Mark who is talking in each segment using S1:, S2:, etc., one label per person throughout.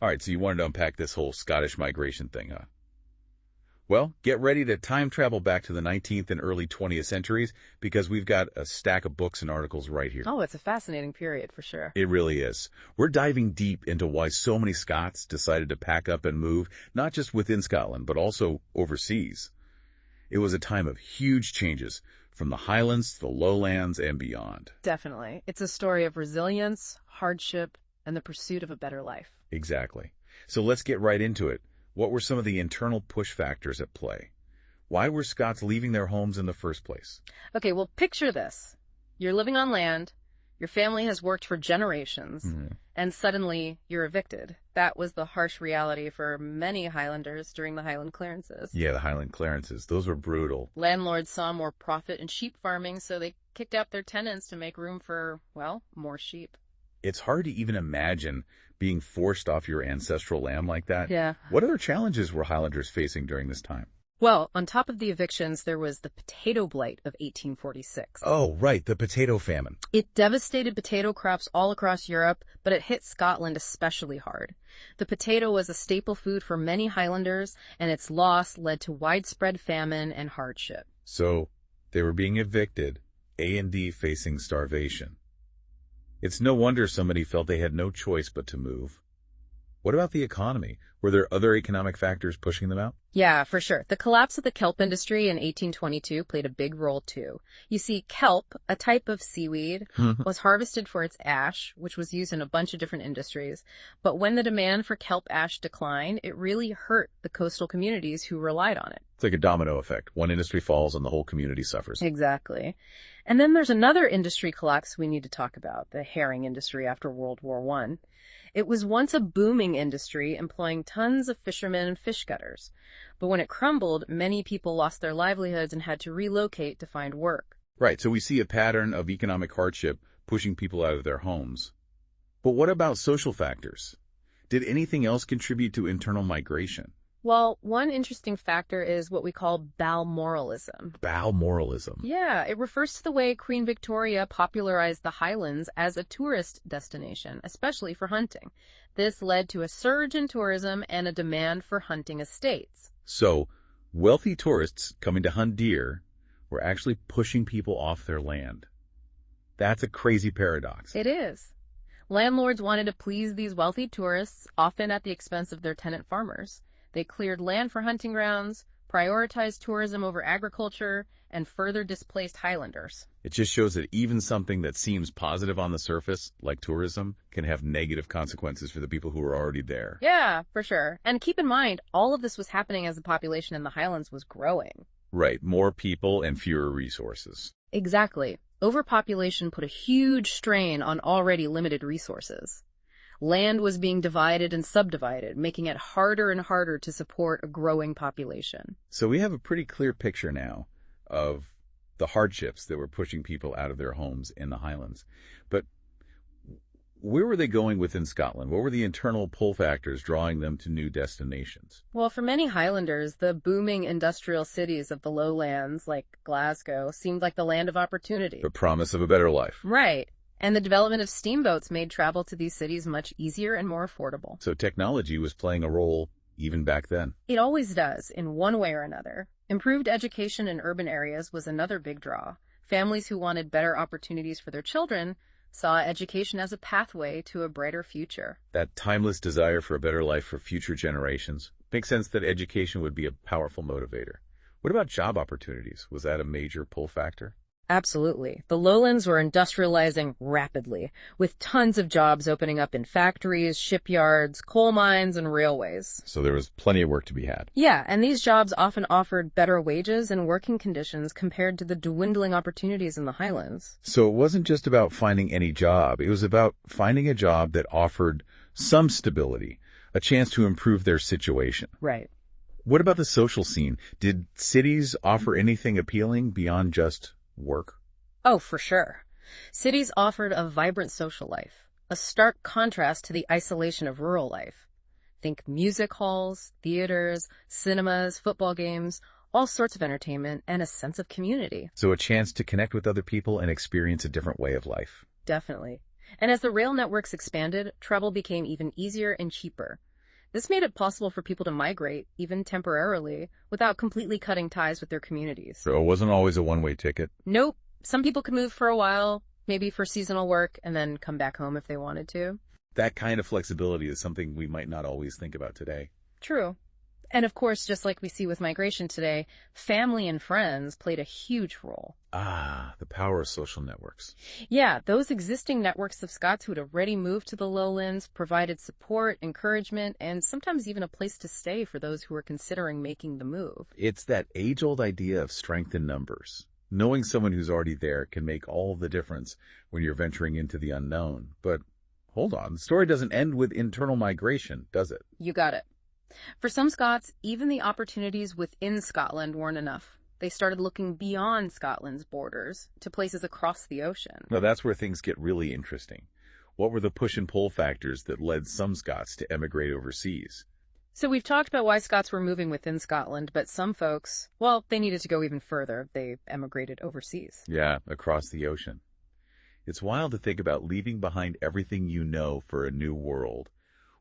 S1: All right, so you wanted to unpack this whole Scottish migration thing, huh? Well, get ready to time travel back to the 19th and early 20th centuries because we've got a stack of books and articles right here.
S2: Oh, it's a fascinating period for sure.
S1: It really is. We're diving deep into why so many Scots decided to pack up and move, not just within Scotland, but also overseas. It was a time of huge changes, from the Highlands to the Lowlands and beyond.
S2: Definitely. It's a story of resilience, hardship, and the pursuit of a better life.
S1: Exactly. So let's get right into it. What were some of the internal push factors at play? Why were Scots leaving their homes in the first place?
S2: Okay, well, picture this. You're living on land, your family has worked for generations, and suddenly you're evicted. That was the harsh reality for many Highlanders during the Highland clearances.
S1: Yeah, the Highland clearances. Those were brutal.
S2: Landlords saw more profit in sheep farming, so they kicked out their tenants to make room for, well, more sheep.
S1: It's hard to even imagine being forced off your ancestral land like that.
S2: Yeah.
S1: What other challenges were Highlanders facing during this time?
S2: Well, on top of the evictions, there was the potato blight of 1846.
S1: Oh, right, the potato famine.
S2: It devastated potato crops all across Europe, but it hit Scotland especially hard. The potato was a staple food for many Highlanders, and its loss led to widespread famine and hardship.
S1: So, they were being evicted, A&D facing starvation. It's no wonder so many felt they had no choice but to move. What about the economy? Were there other economic factors pushing them out?
S2: Yeah, for sure. The collapse of the kelp industry in 1822 played a big role too. You see, kelp, a type of seaweed, was harvested for its ash, which was used in a bunch of different industries. But when the demand for kelp ash declined, it really hurt the coastal communities who relied on it.
S1: It's like a domino effect. One industry falls and the whole community suffers.
S2: Exactly. And then there's another industry collapse we need to talk about, the herring industry after World War I. It was once a booming industry employing tons of fishermen and fish cutters. But when it crumbled, many people lost their livelihoods and had to relocate to find work.
S1: Right, so we see a pattern of economic hardship pushing people out of their homes. But what about social factors? Did anything else contribute to internal migration?
S2: Well, one interesting factor is what we call Balmoralism.
S1: Balmoralism.
S2: Yeah, it refers to the way Queen Victoria popularized the Highlands as a tourist destination, especially for hunting. This led to a surge in tourism and a demand for hunting estates.
S1: So, wealthy tourists coming to hunt deer were actually pushing people off their land. That's a crazy paradox.
S2: It is. Landlords wanted to please these wealthy tourists, often at the expense of their tenant farmers. They cleared land for hunting grounds, prioritized tourism over agriculture, and further displaced Highlanders.
S1: It just shows that even something that seems positive on the surface, like tourism, can have negative consequences for the people who are already there.
S2: Yeah, for sure. And keep in mind, all of this was happening as the population in the Highlands was growing.
S1: Right, more people and fewer resources.
S2: Exactly. Overpopulation put a huge strain on already limited resources. Land was being divided and subdivided, making it harder and harder to support a growing population.
S1: So we have a pretty clear picture now of the hardships that were pushing people out of their homes in the Highlands. But where were they going within Scotland? What were the internal pull factors drawing them to new destinations?
S2: Well, for many Highlanders, the booming industrial cities of the lowlands, like Glasgow, seemed like the land of opportunity.
S1: The promise of a better life.
S2: Right. And the development of steamboats made travel to these cities much easier and more affordable.
S1: So technology was playing a role even back then.
S2: It always does, in one way or another. Improved education in urban areas was another big draw. Families who wanted better opportunities for their children saw education as a pathway to a brighter future.
S1: That timeless desire for a better life for future generations. Makes sense that education would be a powerful motivator. What about job opportunities? Was that a major pull factor?
S2: Absolutely. The lowlands were industrializing rapidly, with tons of jobs opening up in factories, shipyards, coal mines, and railways.
S1: So there was plenty of work to be had.
S2: Yeah, and these jobs often offered better wages and working conditions compared to the dwindling opportunities in the Highlands.
S1: So it wasn't just about finding any job. It was about finding a job that offered some stability, a chance to improve their situation.
S2: Right.
S1: What about the social scene? Did cities offer anything appealing beyond just work?
S2: Oh, for sure. Cities offered a vibrant social life, a stark contrast to the isolation of rural life. Think music halls, theaters, cinemas, football games, all sorts of entertainment, and a sense of community.
S1: So a chance to connect with other people and experience a different way of life.
S2: Definitely. And as the rail networks expanded, travel became even easier and cheaper. This made it possible for people to migrate, even temporarily, without completely cutting ties with their communities.
S1: So it wasn't always a one-way ticket.
S2: Nope. Some people could move for a while, maybe for seasonal work, and then come back home if they wanted to.
S1: That kind of flexibility is something we might not always think about today.
S2: True. And of course, just like we see with migration today, family and friends played a huge role.
S1: Ah, the power of social networks.
S2: Yeah, those existing networks of Scots who had already moved to the lowlands provided support, encouragement, and sometimes even a place to stay for those who were considering making the move.
S1: It's that age-old idea of strength in numbers. Knowing someone who's already there can make all the difference when you're venturing into the unknown. But hold on, the story doesn't end with internal migration, does it?
S2: You got it. For some Scots, even the opportunities within Scotland weren't enough. They started looking beyond Scotland's borders to places across the ocean.
S1: Now that's where things get really interesting. What were the push and pull factors that led some Scots to emigrate overseas?
S2: So we've talked about why Scots were moving within Scotland, but some folks, well, they needed to go even further. They emigrated overseas.
S1: Yeah, across the ocean. It's wild to think about leaving behind everything you know for a new world.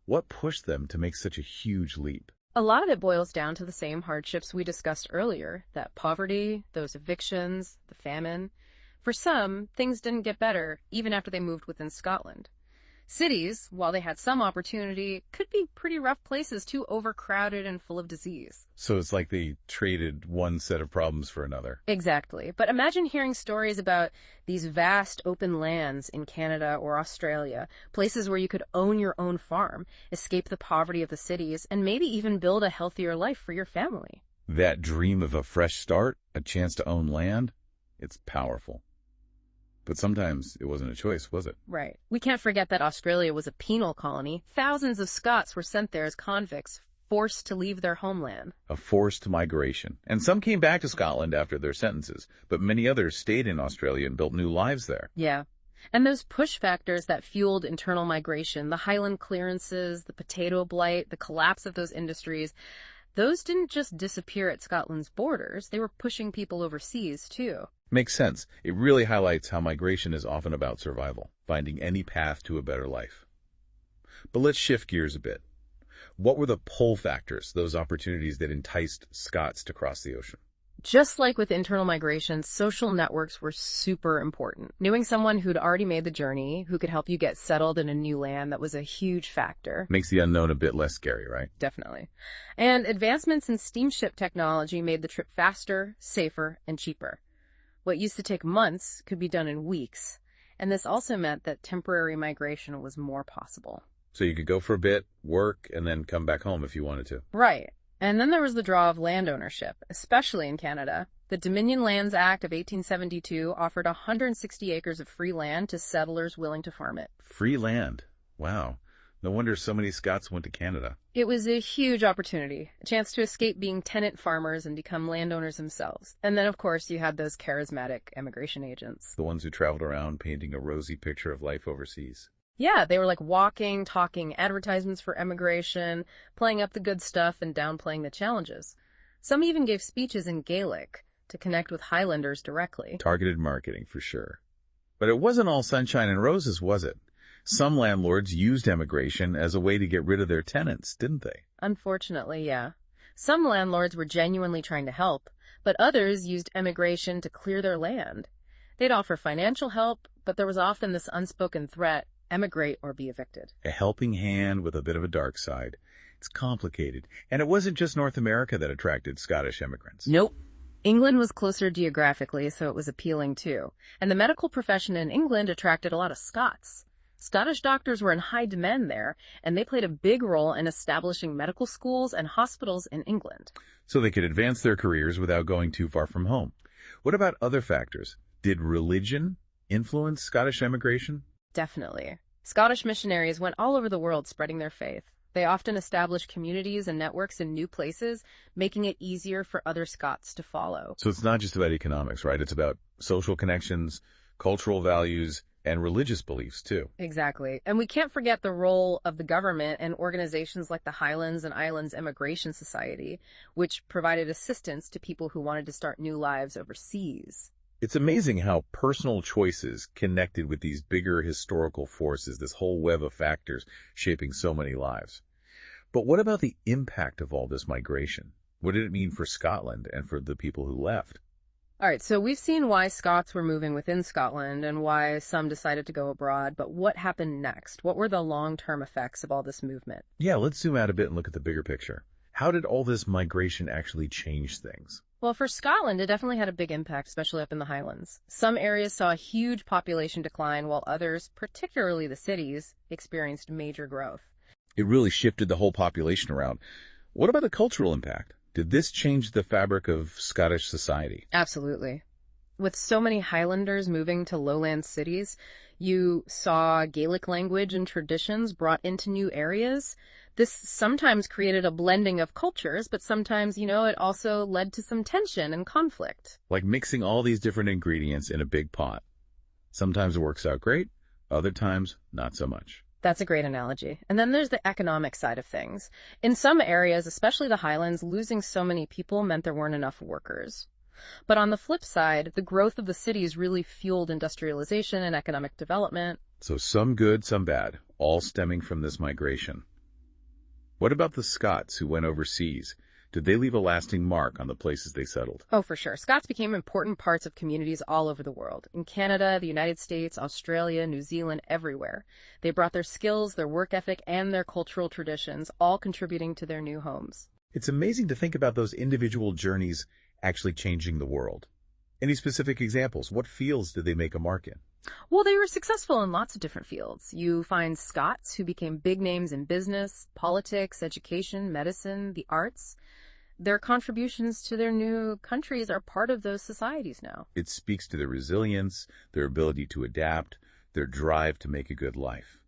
S1: What pushed them to make such a huge leap?
S2: A lot of it boils down to the same hardships we discussed earlier, that poverty, those evictions, the famine. For some, things didn't get better, even after they moved within Scotland. Cities, while they had some opportunity, could be pretty rough places too, overcrowded and full of disease.
S1: So it's like they traded one set of problems for another.
S2: Exactly. But imagine hearing stories about these vast open lands in Canada or Australia, places where you could own your own farm, escape the poverty of the cities, and maybe even build a healthier life for your family.
S1: That dream of a fresh start, a chance to own land, it's powerful. But sometimes it wasn't a choice, was it?
S2: Right. We can't forget that Australia was a penal colony. Thousands of Scots were sent there as convicts, forced to leave their homeland.
S1: A forced migration. And some came back to Scotland after their sentences, but many others stayed in Australia and built new lives there.
S2: Yeah. And those push factors that fueled internal migration, the highland clearances, the potato blight, the collapse of those industries, those didn't just disappear at Scotland's borders. They were pushing people overseas, too.
S1: Makes sense. It really highlights how migration is often about survival, finding any path to a better life. But let's shift gears a bit. What were the pull factors, those opportunities that enticed Scots to cross the ocean?
S2: Just like with internal migration, social networks were super important. Knowing someone who'd already made the journey, who could help you get settled in a new land, that was a huge factor.
S1: Makes the unknown a bit less scary, right?
S2: Definitely. And advancements in steamship technology made the trip faster, safer, and cheaper. What used to take months could be done in weeks, and this also meant that temporary migration was more possible.
S1: So you could go for a bit, work, and then come back home if you wanted to.
S2: Right. And then there was the draw of land ownership, especially in Canada. The Dominion Lands Act of 1872 offered 160 acres of free land to settlers willing to farm it.
S1: Free land. Wow. No wonder so many Scots went to Canada.
S2: It was a huge opportunity, a chance to escape being tenant farmers and become landowners themselves. And then, of course, you had those charismatic emigration agents.
S1: The ones who traveled around painting a rosy picture of life overseas.
S2: Yeah, they were like walking, talking advertisements for emigration, playing up the good stuff and downplaying the challenges. Some even gave speeches in Gaelic to connect with Highlanders directly.
S1: Targeted marketing, for sure. But it wasn't all sunshine and roses, was it? Some landlords used emigration as a way to get rid of their tenants, didn't they?
S2: Unfortunately, yeah. Some landlords were genuinely trying to help, but others used emigration to clear their land. They'd offer financial help, but there was often this unspoken threat: emigrate or be evicted.
S1: A helping hand with a bit of a dark side. It's complicated. And it wasn't just North America that attracted Scottish immigrants.
S2: Nope. England was closer geographically, so it was appealing too. And the medical profession in England attracted a lot of Scots. Scottish doctors were in high demand there, and they played a big role in establishing medical schools and hospitals in England.
S1: So they could advance their careers without going too far from home. What about other factors? Did religion influence Scottish emigration?
S2: Definitely. Scottish missionaries went all over the world spreading their faith. They often established communities and networks in new places, making it easier for other Scots to follow.
S1: So it's not just about economics, right? It's about social connections, cultural values, and religious beliefs, too.
S2: Exactly. And we can't forget the role of the government and organizations like the Highlands and Islands Immigration Society, which provided assistance to people who wanted to start new lives overseas.
S1: It's amazing how personal choices connected with these bigger historical forces, this whole web of factors shaping so many lives. But what about the impact of all this migration? What did it mean for Scotland and for the people who left?
S2: All right, so we've seen why Scots were moving within Scotland and why some decided to go abroad, but what happened next? What were the long-term effects of all this movement?
S1: Yeah, let's zoom out a bit and look at the bigger picture. How did all this migration actually change things?
S2: Well, for Scotland, it definitely had a big impact, especially up in the Highlands. Some areas saw a huge population decline, while others, particularly the cities, experienced major growth.
S1: It really shifted the whole population around. What about the cultural impact? Did this change the fabric of Scottish society?
S2: Absolutely. With so many Highlanders moving to lowland cities, you saw Gaelic language and traditions brought into new areas. This sometimes created a blending of cultures, but sometimes, it also led to some tension and conflict.
S1: Like mixing all these different ingredients in a big pot. Sometimes it works out great, other times not so much.
S2: That's a great analogy. And then there's the economic side of things. In some areas, especially the Highlands, losing so many people meant there weren't enough workers. But on the flip side, the growth of the cities really fueled industrialization and economic development.
S1: So some good, some bad, all stemming from this migration. What about the Scots who went overseas? Did they leave a lasting mark on the places they settled?
S2: Oh, for sure. Scots became important parts of communities all over the world. In Canada, the United States, Australia, New Zealand, everywhere. They brought their skills, their work ethic, and their cultural traditions, all contributing to their new homes.
S1: It's amazing to think about those individual journeys actually changing the world. Any specific examples? What fields did they make a mark in?
S2: Well, they were successful in lots of different fields. You find Scots who became big names in business, politics, education, medicine, the arts. Their contributions to their new countries are part of those societies now.
S1: It speaks to their resilience, their ability to adapt, their drive to make a good life.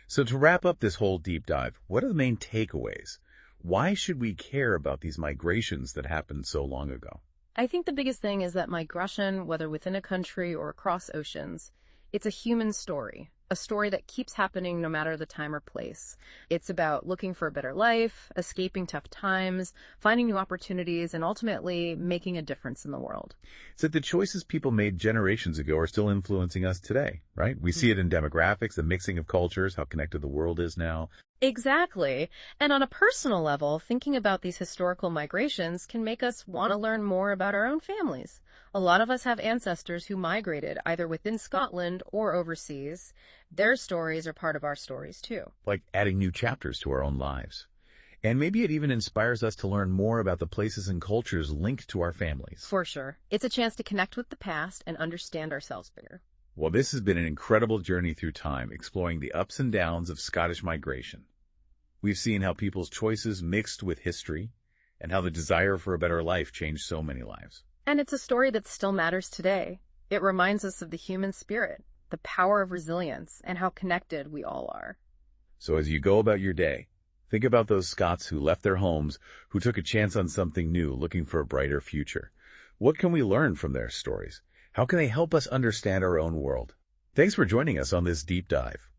S1: So to wrap up this whole deep dive, what are the main takeaways? Why should we care about these migrations that happened so long ago?
S2: I think the biggest thing is that migration, whether within a country or across oceans, it's a human story. A story that keeps happening no matter the time or place. It's about looking for a better life, escaping tough times, finding new opportunities, and ultimately making a difference in the world.
S1: It's that the choices people made generations ago are still influencing us today, right? We see it in demographics, the mixing of cultures, how connected the world is now.
S2: Exactly. And on a personal level, thinking about these historical migrations can make us want to learn more about our own families. A lot of us have ancestors who migrated either within Scotland or overseas. Their stories are part of our stories too.
S1: Like adding new chapters to our own lives. And maybe it even inspires us to learn more about the places and cultures linked to our families.
S2: For sure. It's a chance to connect with the past and understand ourselves better.
S1: Well, this has been an incredible journey through time, exploring the ups and downs of Scottish migration. We've seen how people's choices mixed with history, and how the desire for a better life changed so many lives.
S2: And it's a story that still matters today. It reminds us of the human spirit, the power of resilience, and how connected we all are.
S1: So as you go about your day, think about those Scots who left their homes, who took a chance on something new, looking for a brighter future. What can we learn from their stories? How can they help us understand our own world? Thanks for joining us on this deep dive.